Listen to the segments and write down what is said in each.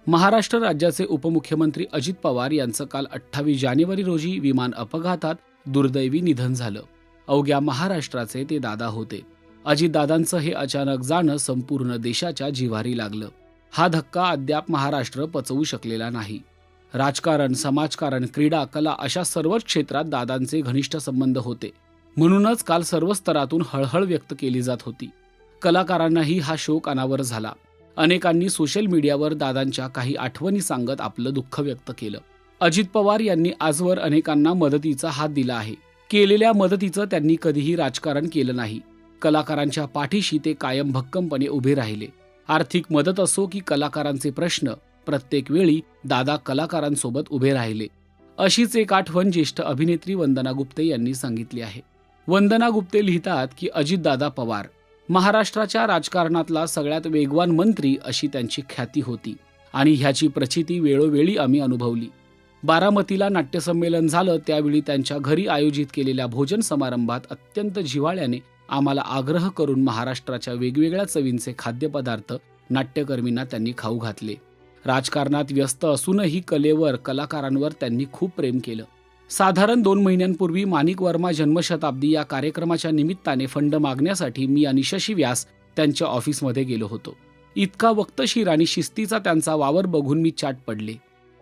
महाराष्ट्र राज्याचे उपमुख्यमंत्री अजित पवार यांचं काल 28 जानेवारी रोजी विमान अपघातात दुर्दैवी निधन झालं. अवघ्या महाराष्ट्राचे ते दादा होते. अजितदादांचं हे अचानक जाणं संपूर्ण देशाच्या जिव्हारी लागलं. हा धक्का अद्याप महाराष्ट्र पचवू शकलेला नाही. राजकारण, समाजकारण, क्रीडा, कला अशा सर्वच क्षेत्रात दादांचे घनिष्ठ संबंध होते. म्हणूनच काल सर्व स्तरातून हळहळ व्यक्त केली जात होती. कलाकारांनाही हा शोक अनावर झाला. अनेकांनी सोशल मीडियावर दादांच्या काही आठवणी सांगत आपलं दुःख व्यक्त केलं. अजित पवार यांनी आजवर अनेकांना मदतीचा हात दिला आहे. केलेल्या मदतीचं त्यांनी कधीही राजकारण केलं नाही. कलाकारांच्या पाठीशी ते कायम भक्कमपणे उभे राहिले. आर्थिक मदत असो की कलाकारांचे प्रश्न, प्रत्येक वेळी दादा कलाकारांसोबत उभे राहिले. अशीच एक आठवण ज्येष्ठ अभिनेत्री वंदना गुप्ते यांनी सांगितली आहे. वंदना गुप्ते लिहितात की अजितदादा पवार महाराष्ट्राच्या राजकारणातला सगळ्यात वेगवान मंत्री अशी त्यांची ख्याती होती आणि ह्याची प्रचिती वेळोवेळी आम्ही अनुभवली. बारामतीला नाट्यसंमेलन झालं त्यावेळी त्यांच्या घरी आयोजित केलेल्या भोजन समारंभात अत्यंत जिव्हाळ्याने आम्हाला आग्रह करून महाराष्ट्राच्या वेगवेगळ्या चवींचे खाद्यपदार्थ नाट्यकर्मींना त्यांनी खाऊ घातले. राजकारणात व्यस्त असूनही कलेवर, कलाकारांवर त्यांनी खूप प्रेम केलं. साधारण 2 महिन्यांपूर्वी माणिक वर्मा जन्मशताब्दी या कार्यक्रमाच्या निमित्ताने फंड मागण्यासाठी मी आणि शशी व्यास त्यांच्या ऑफिसमध्ये गेलो होतो. इतका वक्तशीर आणि शिस्तीचा त्यांचा वावर बघून मी चाट पडले.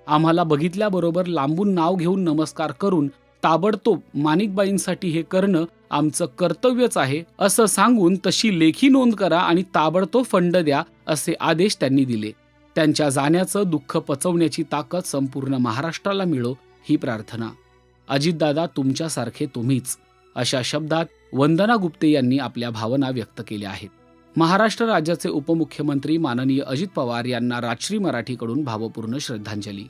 आम्हाला बघितल्याबरोबर लांबून नाव घेऊन नमस्कार करून ताबडतोब माणिकबाईंसाठी हे करणं आमचं कर्तव्यच आहे असं सांगून तशी लेखी नोंद करा आणि ताबडतोब फंड द्या असे आदेश त्यांनी दिले. त्यांच्या जाण्याचं दुःख पचवण्याची ताकद संपूर्ण महाराष्ट्राला मिळो ही प्रार्थना. अजितदादा तुमच्यासारखे तुम्हीच, अशा शब्दात वंदना गुप्ते यांनी आपल्या भावना व्यक्त केल्या आहेत. महाराष्ट्र राज्याचे उपमुख्यमंत्री माननीय अजित पवार यांना राजश्री मराठीकडून भावपूर्ण श्रद्धांजली.